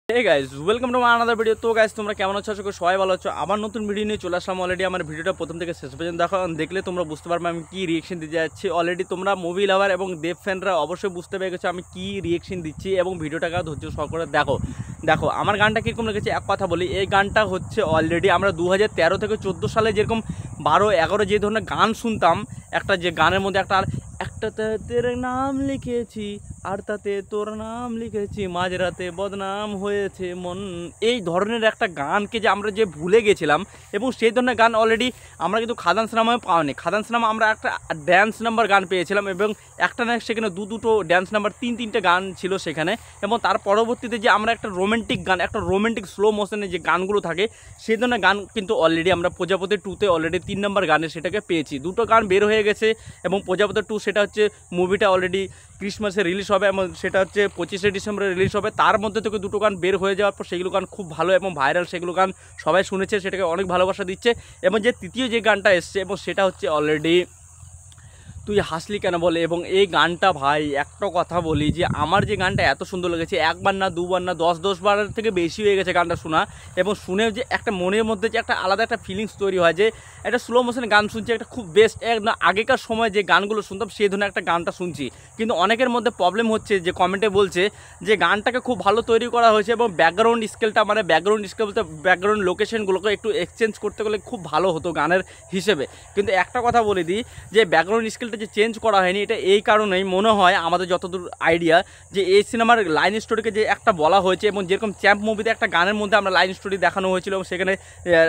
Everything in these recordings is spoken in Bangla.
Hey guys welcome to my another video. तो गाइस তোমরা কেমন আছো? আশা করি সবাই ভালো আছো। আবার নতুন ভিডিও নিয়ে চলে আসলাম। অলরেডি আমার ভিডিওটা প্রথম থেকে শেষ পর্যন্ত দেখলে তোমরা বুঝতে পারবে আমি কি রিঅ্যাকশন দিতে যাচ্ছি। অলরেডি তোমরা মুভি লাভার এবং দেব ফ্যানরা অবশ্যই বুঝতে পেরে গেছো আমি কি রিঅ্যাকশন দিচ্ছি এবং ভিডিওটাকে ধৈর্য সহকারে দেখো। দেখো আমার গানটা কীরকম লেগেছে এক কথা বলি। এই গানটা হচ্ছে অলরেডি আমরা 2013 থেকে 14 সালে যেরকম 12-11 যে ধরনের গান শুনতাম, একটা যে গানের মধ্যে একটাতে তোর নাম লিখেছি আর তাতে তোর নাম লিখেছি, মাঝরাতে বদনাম হয়েছে মন, এই ধরনের একটা গানকে যে আমরা যে ভুলে গেছিলাম এবং সেই ধরনের গান অলরেডি আমরা কিন্তু খাদান সিনেমায় পাওনি। খাদান সিনেমা আমরা একটা ড্যান্স নাম্বার গান পেয়েছিলাম এবং একটা না সেখানে দুটো ড্যান্স নাম্বার তিনটে গান ছিল সেখানে। এবং তার পরবর্তীতে যে আমরা একটা রোমান্টিক গান, একটা রোমান্টিক স্লো মোশনে যে গানগুলো থাকে সেই ধরনের গান কিন্তু অলরেডি আমরা প্রজাপতি 2-তে অলরেডি 3 নম্বর গানে সেটাকে পেয়েছি। দুটো গান বের হয়ে গেছে এবং প্রজাপতি 2 সেটা হচ্ছে মুভিটা অলরেডি ক্রিসমাসে রিলিজ হবে এবং সেটা হচ্ছে 25শে ডিসেম্বরে রিলিজ হবে। তার মধ্যে থেকে দুটো গান বের হয়ে যাওয়ার পর সেগুলো গান খুব ভালো এবং ভাইরাল, সেগুলো গান সবাই শুনেছে, সেটাকে অনেক ভালোবাসা দিচ্ছে। এবং যে তৃতীয় যে গানটা এসছে এবং সেটা হচ্ছে অলরেডি তুই হাসলি কেন বলে। এবং এই গানটা ভাই একটা কথা বলি যে আমার যে গানটা এত সুন্দর লেগেছে, একবার না দুবার না 10 বারের থেকে বেশি হয়ে গেছে গানটা শোনা। এবং শুনে যে একটা মনের মধ্যে যে একটা আলাদা একটা ফিলিংস তৈরি হয় যে একটা স্লো মোশনে গান শুনছি, একটা খুব বেস্ট না আগেকার সময় যে গানগুলো শুনতাম সেই ধরনের একটা গানটা শুনছি। কিন্তু অনেকের মধ্যে প্রবলেম হচ্ছে যে কমেন্টে বলছে যে গানটাকে খুব ভালো তৈরি করা হয়েছে এবং ব্যাকগ্রাউন্ড স্কেলটা মানে ব্যাকগ্রাউন্ড স্কেল বলতে ব্যাকগ্রাউন্ড লোকেশনগুলোকে একটু এক্সচেঞ্জ করতে গেলে খুব ভালো হতো গানের হিসেবে। কিন্তু একটা কথা বলে দিই যে ব্যাকগ্রাউন্ড স্কেল যে চেঞ্জ করা হয়নি এটা এই কারণেই মনে হয় আমাদের যতদূর আইডিয়া যে এই সিনেমার লাইন স্টোরিকে যে একটা বলা হয়েছে এবং যেরকম চ্যাম্প মুভিতে একটা গানের মধ্যে আমরা লাইন স্টোরি দেখানো হয়েছিল এবং সেখানে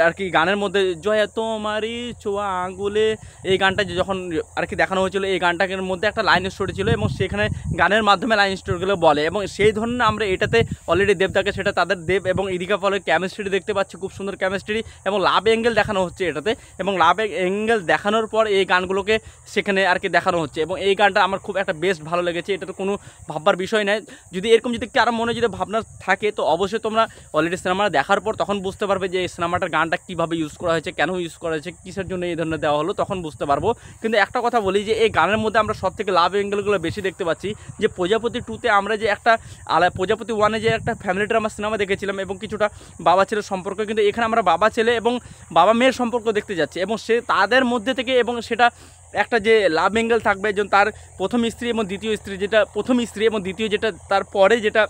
আর কি গানের মধ্যে জয়া তোমারই ছোঁয়া আঙুলে এই গানটা যখন আর কি দেখানো হয়েছিল, এই গানটার মধ্যে একটা লাইন স্টোরি ছিল এবং সেখানে গানের মাধ্যমে লাইন স্টোরিগুলো বলে। এবং সেই ধরনের আমরা এটাতে অলরেডি দেবদাকে সেটা তাদের দেব এবং ইরিকা ফলের কেমিস্ট্রি দেখতে পাচ্ছি, খুব সুন্দর কেমিস্ট্রি এবং লাভ অ্যাঙ্গেল দেখানো হচ্ছে এটাতে। এবং লাভ অ্যাঙ্গেল দেখানোর পর এই গানগুলোকে সেখানে আর কি দেখানো হচ্ছে এবং এই গানটা আমার খুব একটা বেস্ট ভালো লেগেছে। এটা তো কোনো ভাববার বিষয় নয়। যদি এরকম যদি কারো মনে যদি ভাবনা থাকে তো অবশ্যই তোমরা অলরেডি সিনেমাটা দেখার পর তখন বুঝতে পারবে যে এই সিনেমাটার গানটা কীভাবে ইউজ করা হয়েছে, কেন ইউজ করা হয়েছে, কিসের জন্য এই ধরনের দেওয়া হলো, তখন বুঝতে পারবো। কিন্তু একটা কথা বলি যে এই গানের মধ্যে আমরা সব থেকে লাভ অ্যাঙ্গেলগুলো বেশি দেখতে পাচ্ছি। যে প্রজাপতি 2-তে আমরা যে একটা প্রজাপতি 1-এ যে একটা ফ্যামিলি ড্রামা সিনেমা দেখেছিলাম এবং কিছুটা বাবা ছেলের সম্পর্ক, কিন্তু এখানে আমরা বাবা ছেলে এবং বাবা মেয়ের সম্পর্ক দেখতে যাচ্ছি এবং সে তাদের মধ্যে থেকে এবং সেটা একটা যে লাভ অ্যাঙ্গেল থাকবে যে তার প্রথম স্ত্রী এবং দ্বিতীয় স্ত্রী, যেটা প্রথম স্ত্রী এবং দ্বিতীয় যেটা তারপরে যেটা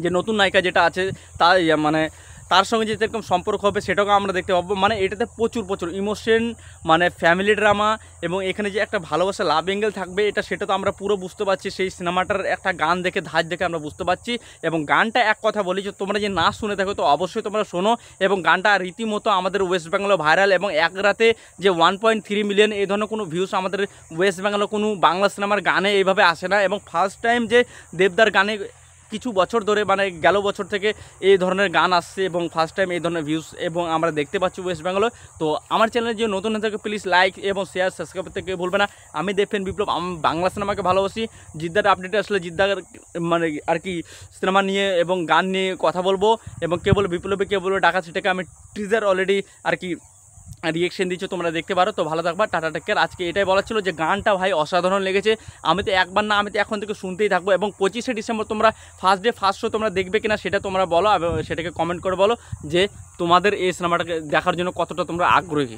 যে নতুন নায়িকা যেটা আছে তার মানে তার সঙ্গে যে যেরকম সম্পর্ক হবে সেটাও আমরা দেখতে পাবো। মানে এটাতে প্রচুর ইমোশন মানে ফ্যামিলি ড্রামা এবং এখানে যে একটা ভালোবাসা লাভ অ্যাঙ্গেল থাকবে সেটা তো আমরা পুরো বুঝতে পারছি সেই সিনেমাটার একটা গান দেখে ধাঁচ দেখে আমরা বুঝতে পারছি। এবং গানটা এক কথা বলি যে তোমরা যে না শুনে থাকো তো অবশ্যই তোমরা শোনো এবং গানটা রীতিমতো আমাদের ওয়েস্ট বেঙ্গলে ভাইরাল এবং এক রাতে যে 1.3 মিলিয়ন এই ধরনের কোনো ভিউস আমাদের ওয়েস্ট বেঙ্গলে কোনো বাংলা সিনেমার গানে এইভাবে আসে না। এবং ফার্স্ট টাইম যে দেবদার গানে কিছু বছর ধরে মানে গেল বছর থেকে এই ধরনের গান আসছে এবং ফার্স্ট টাইম এই ধরনের ভিউস এবং আমরা দেখতে পাচ্ছি ওয়েস্ট বেঙ্গলে। তো আমার চ্যানেলে যে নতুন হয়ে থাকে প্লিজ লাইক এবং শেয়ার সাবস্ক্রাইব করতে কেউ ভুলবে না। আমি দেব ফ্যান বিপ্লব, আমি বাংলা সিনেমাকে ভালোবাসি। জিদ্দার আপডেটে আসলে জিদ্দার মানে আর কি সিনেমা নিয়ে এবং গান নিয়ে কথা বলবো এবং কে বলবে বিপ্লবে কে বলবে ডাকা, সেটাকে আমি টিজার অলরেডি আর কি রিয়েকশন দিচ্ছ তোমরা দেখতে পারো। তো ভালো থাকবা, টাটা টেক কেয়ার। আজকে এটাই বলার ছিল যে গানটা ভাই অসাধারণ লেগেছে। আমি তো একবার না আমি তো এখন থেকে শুনতেই থাকবো। এবং 25শে ডিসেম্বর তোমরা ফার্স্ট শো তোমরা দেখবে কিনা সেটা তোমরা বলো এবং সেটাকে কমেন্ট করে বলো যে তোমাদের এই সিনেমাটাকে দেখার জন্য কতটা তোমরা আগ্রহী।